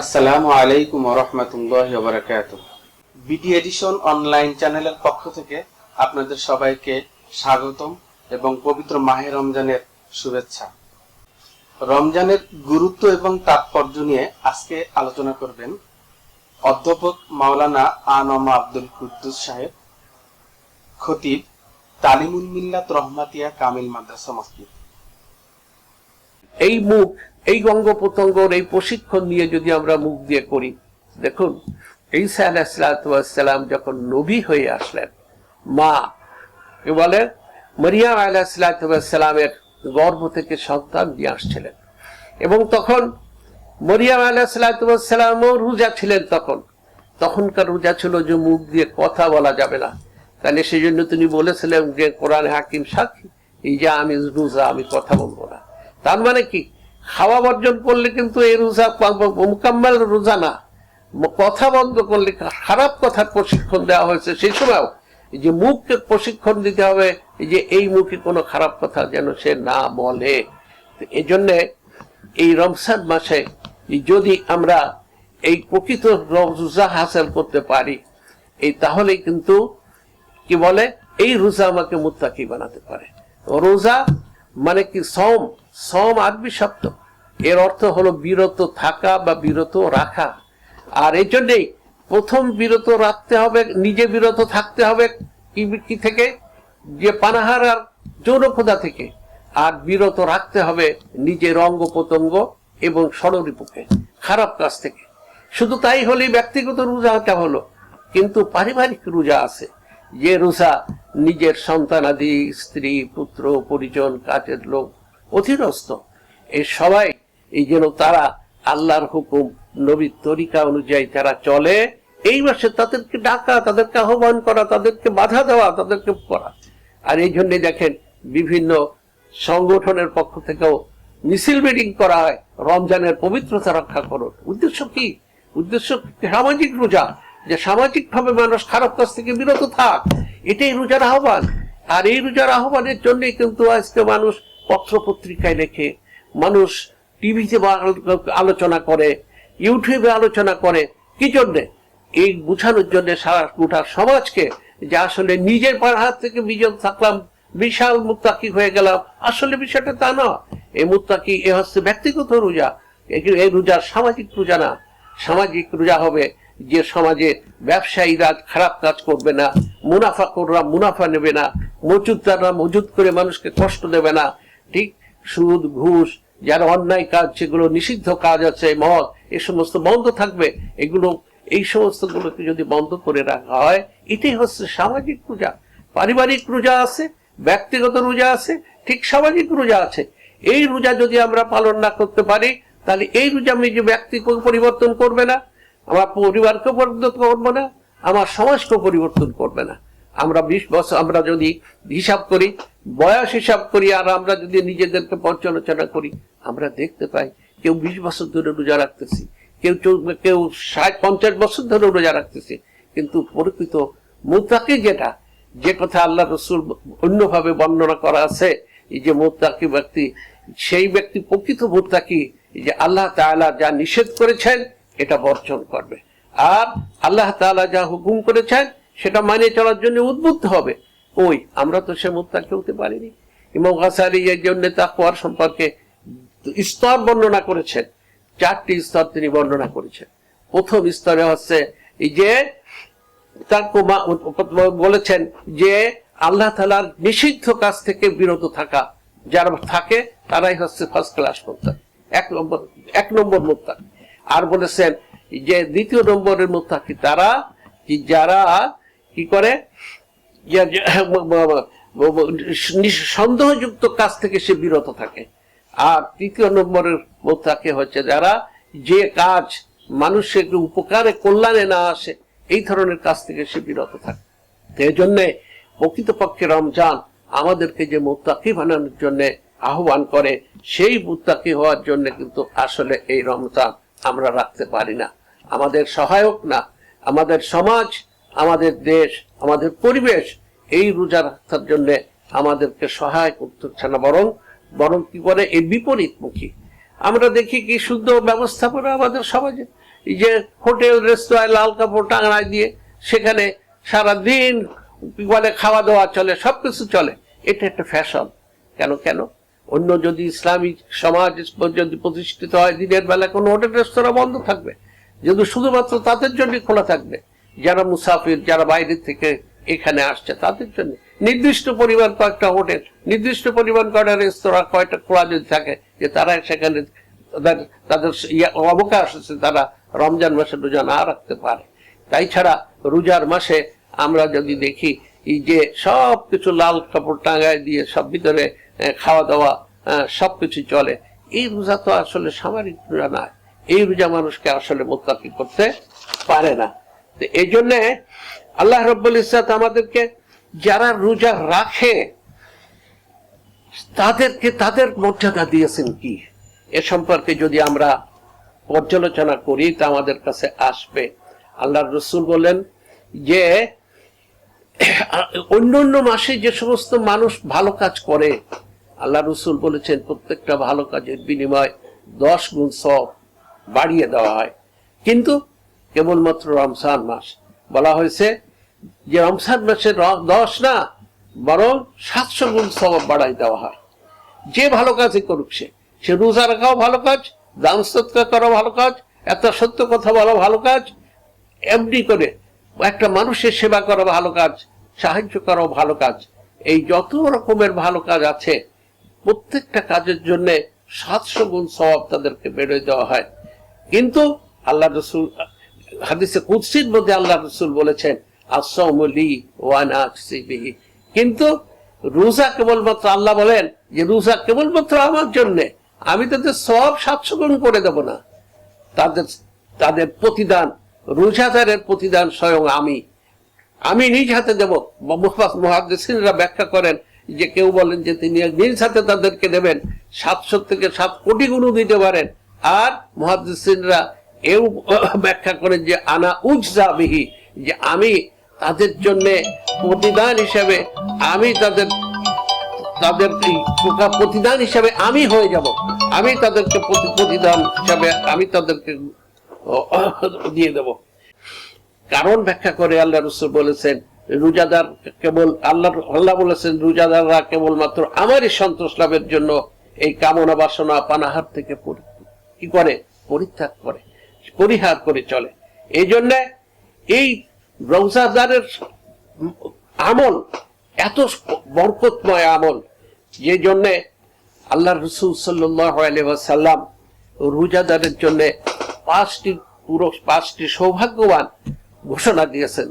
আসসালামু আলাইকুম ওয়া রাহমাতুল্লাহি ওয়া বারাকাতুহু। বিডি এডিশন অনলাইন চ্যানেলের পক্ষ থেকে আপনাদের সবাইকে স্বাগতম এবং পবিত্র মাহে রমজানের শুভেচ্ছা। রমজানের গুরুত্ব এবং তাৎপর্য নিয়ে আজকে আলোচনা করবেন অধ্যাপক মাওলানা আনম আব্দুল কুদ্দুস সাহেব, খতিব, তালিমুল মিল্লাত রহমাতিয়া কামিল মাদ্রাসা মসজিদ। এই মুখ, এই অঙ্গ প্রত্যঙ্গর এই প্রশিক্ষণ নিয়ে যদি আমরা মুখ দিয়ে করি, দেখুন ঈসা আলাইহিস সালাম যখন নবী হয়ে আসলেন, মা কে বলে মারিয়াম আলাইহিস সালামের গর্ভ থেকে সন্তান নিয়ে আসছিলেন এবং তখন মারিয়াম আলাইহিস সালামও রোজা ছিলেন। তখনকার রোজা ছিল যে মুখ দিয়ে কথা বলা যাবে না, তাহলে সেই জন্য তিনি বলেছিলেন যে কোরআনে হাকিম সাক্ষী, এই যে আমি রোজা, আমি কথা বলবো না। তার মানে কি, খাওয়া বর্জন করলে কিন্তু এই রোজা মুকাম্মাল রোজা না। কথা বন্ধ করলে, খারাপ কথার প্রশিক্ষণ দেওয়া হয়েছে সেই সময়ও যে মুখকে প্রশিক্ষণ দিতে হবে, যে এই মুখে কোনো খারাপ কথা যেন সে না বলে। এই জন্যে এই রমজান মাসে যদি আমরা এই প্রকৃত রোজা হাসিল করতে পারি, এই তাহলে কিন্তু কি বলে, এই রোজা আমাকে মুত্তাকি বানাতে পারে। রোজা মানে কি, সম আরবি শব্দ, এর অর্থ হলো বিরত থাকা বা বিরত রাখা। আর এই জন্যই প্রথম বিরত রাখতে হবে, নিজে বিরত থাকতে হবে কি থেকে, যে পানাহার আর যৌনক্ষুধা থেকে, আর বিরত রাখতে হবে নিজের অঙ্গ প্রত্যঙ্গ এবং ষড়রিপুকে খারাপ কাজ থেকে। শুধু তাই হলেই ব্যক্তিগত রোজাটা হলো, কিন্তু পারিবারিক রোজা আছে, যে রোজা নিজের সন্তানাদি, স্ত্রী, পুত্র, পরিজন, কাজের লোক, অধীনস্থ, এই সবাই এই যেন তারা আল্লাহর হুকুম, নবীর তরিকা অনুযায়ী তারা চলে। এই মাসে তাদেরকে ডাকা, তাদেরকে আহ্বান করা, তাদেরকে বাধা দেওয়া, তাদেরকে করা। আর এই জন্য দেখেন বিভিন্ন সংগঠনের পক্ষ থেকেও মিছিল মিটিং করা হয়, রমজানের পবিত্রতা রক্ষা করুন। উদ্দেশ্য কি? উদ্দেশ্য সামাজিক রোজা, যে সামাজিক ভাবে মানুষ খারাপ কাজ থেকে বিরত থাক, এটাই রোজার আহ্বান। আর এই রোজার আহ্বানের জন্যই কিন্তু আজকে মানুষ পত্র পত্রিকায় লেখে, মানুষ টিভিতে আলোচনা করে, ইউটিউবে আলোচনা করে। কি জন্যে? এই বুঝানোর জন্য সারা গোটা সমাজকে যে আসলে নিজের হাত থেকে বিজয় থাকলাম, বিশাল মুত্তাকি হয়ে গেলাম। আসলে বিষয়টা তা না। এই মুত্তাকি এ হচ্ছে ব্যক্তিগত রোজা, এই রোজা সামাজিক রোজা না। সামাজিক রোজা হবে যে সমাজে ব্যবসায়ীরা খারাপ কাজ করবে না, মুনাফাখোররা মুনাফা নেবে না, মজুদদাররা মজুদ করে মানুষকে কষ্ট দেবে না। ঠিক, সুদ, ঘুষ, যারা অন্যায় কাজ, সেগুলো নিষিদ্ধ কাজ আছে, মদ, এ সমস্ত বন্ধ থাকবে। এই সমস্ত গুলোকে যদি বন্ধ করে রাখা হয়, এটাই হচ্ছে সামাজিক রোজা। পারিবারিক রোজা আছে, ব্যক্তিগত রোজা আছে, ঠিক সামাজিক রোজা আছে। এই রোজা যদি আমরা পালন না করতে পারি, তাহলে এই রোজা আমি যে ব্যক্তিকে পরিবর্তন করবে না, আমার পরিবারকে পরিবর্তন করবো না, আমার সমাজকে পরিবর্তন করবে না। আমরা 20 বছর আমরা যদি হিসাব করি, বয়স হিসাব করি, আর আমরা যদি নিজেদেরকে পর্যালোচনা করি, আমরা দেখতে পাই কেউ 20 বছর ধরে রোজা রাখতেছি, কেউ 50 বছর ধরে রোজা রাখতেছি। কিন্তু প্রকৃত মুত্তাকি যেটা, যে কথা আল্লাহ রসুল অন্যভাবে বর্ণনা করা আছে, এই যে মুত্তাকি ব্যক্তি, সেই ব্যক্তি প্রকৃত মুত্তাকি, যে আল্লাহ তাআলা যা নিষেধ করেছেন এটা বর্জন করবে, আর আল্লাহ তাআলা যা হুকুম করেছেন সেটা মানে চলার জন্য উদ্বুদ্ধ হবে। আমরা তো সে মুত্তাকি হতে পারিনি। ইমাম গাসালি এর জন্য তাকওয়ার সম্পর্কে স্তর বর্ণনা করেছেন, 4টি স্তর তিনি বর্ণনা করেছেন। প্রথম স্তরে হচ্ছে এই যে বলেছেন যে আল্লাহ তাআলার নিষিদ্ধ কাজ থেকে বিরত থাকা, যারা থাকে তারাই হচ্ছে ফার্স্ট ক্লাস মুত্তাকি, এক নম্বর মুত্তাকি। আর বলেছেন যে দ্বিতীয় নম্বরের মুত্তাকি তারা যারা কি করে, সন্দেহযুক্ত কাজ থেকে সে বিরত থাকে। আর তৃতীয় নম্বরের মুত্তাকি হচ্ছে যারা, যে কাজ মানুষের উপকারে, কল্যাণে না আসে, এই ধরনের কাজ থেকে সে বিরত থাকে। এই জন্য প্রকৃতপক্ষে রমজান আমাদেরকে যে মুত্তাকি বানানোর জন্য আহ্বান করে, সেই মুত্তাকি হওয়ার জন্য কিন্তু আসলে এই রমজান আমরা রাখতে পারি না। আমাদের সহায়ক না, আমাদের সমাজ, আমাদের দেশ, আমাদের পরিবেশ এই রোজা রাখার জন্য আমাদেরকে সহায় করতেছে না, বরং কি করে, এর বিপরীতমুখী। আমরা দেখি কি সুন্দর ব্যবস্থাপনা আমাদের সমাজে, এই যে হোটেল রেস্তোরাঁয় লাল কাপড় টাঙায় দিয়ে সেখানে সারাদিন বলে খাওয়া দাওয়া চলে, সবকিছু চলে। এটা একটা ফ্যাশন। কেন কেন অন্য যদি ইসলামিক সমাজ যদি প্রতিষ্ঠিত হয়, দিনের বেলা কোনো হোটেল রেস্তোরাঁ বন্ধ থাকবে, যদি শুধুমাত্র তাদের জন্য খোলা থাকবে, যারা মুসাফির, যারা বাইরে থেকে এখানে আসছে তাদের জন্য। নির্দিষ্ট পরিমাণ কয়েকটা হোটেল, নির্দিষ্ট পরিমাণ কয়টা রেস্তোরাঁ, কয়টা খোলা যদি থাকে, যে তারা সেখানে তাদের অবকাশ আছে, তারা রমজান মাসে রোজা না রাখতে পারে। তাই ছাড়া রোজার মাসে আমরা যদি দেখি এই যে সবকিছু লাল কাপড় টাঙায় দিয়ে সব ভিতরে খাওয়া দাওয়া সবকিছু চলে, এই রোজা তো আসলে সামরিক রোজা নয়। এই রোজা মানুষকে আসলে মুত্তাকি করতে পারে না। তো এই জন্যে আল্লাহ রাব্বুল ইজ্জত আমাদেরকে যারা রোজা রাখে তাদেরকে তাদের মর্যাদা দিয়েছেন কি, এ সম্পর্কে যদি আমরা পর্যালোচনা করি তা আমাদের কাছে আসবে। আল্লাহর রাসূল বলেন যে অন্যান্য মাসে যে সমস্ত মানুষ ভালো কাজ করে, আল্লাহ রাসূল বলেছেন প্রত্যেকটা ভালো কাজের বিনিময় 10 গুণ সওয়াব বাড়িয়ে দেওয়া হয়। কিন্তু কেবলমাত্র রমজান মাস বলা হয়েছে যে রমজান মাসে 10 না, বরং 700 গুণ সওয়াব বাড়াই দেওয়া হয়। যে ভালো কাজই করুক, সে রোজা রাখাও ভালো কাজ, দান সদকা করা ভালো কাজ, একটা সত্য কথা বলা ভালো কাজ, এমনি করে একটা মানুষের সেবা করা ভালো কাজ, সাহায্য করাও ভালো কাজ। এই যত রকমের ভালো কাজ আছে প্রত্যেকটা কাজের জন্য 700 গুণ সওয়াব তাদেরকে বেড়ে দেওয়া হয়। কিন্তু আল্লাহ রাসূল হাদিসে কুদসির মধ্যে আল্লাহ রাসূল বলেছেন আস-সাওমু লি ওয়া আনা আজজি বিহি। কিন্তু রোজা কেবলমাত্র আল্লাহ বলেন যে রোজা কেবলমাত্র আমার জন্য, আমি তাদের সওয়াব 700 গুণ করে দেব না। তাদের প্রতিদান, রোজাদারের প্রতিদান স্বয়ং আমি নিজ হাতে দেব। মুহাদ্দিসিনরা ব্যাখ্যা করেন যে কেউ বলেন যে তিনি নিজ হাতে তাদেরকে দেবেন, 700 থেকে 7 কোটি গুণ দিতে পারেন। আর মুহাদ্দিসিনরা এও ব্যাখ্যা করেন যে আনা উজজা বিহি, যে আমি তাদের জন্য প্রতিদান হিসেবে আমি তাদের প্রতিদান হিসাবে আমি হয়ে যাব, আমি তাদেরকে প্রতিদান হিসাবে আমি তাদেরকে দিয়ে দেব। কারণ ব্যাখ্যা করে আল্লাহ রাসূল বলেছেন রোজাদার কেবল আল্লাহ বলেছেন রোজাদাররা কেবলমাত্র আমারই সন্তোষ লাভের জন্য এই কামনা বাসনা পানাহার থেকে কি করে, পরিত্যাগ করে, পরিহার করে চলে। এই জন্য এই রোজাদারের আমল এত বরকতময় আমল, যে জন্যে আল্লাহ রাসূল সাল্লাল্লাহু আলাইহি ওয়াসাল্লাম রোজাদারের জন্য 5টি সৌভাগ্যবান ঘোষণা দিয়েছেন।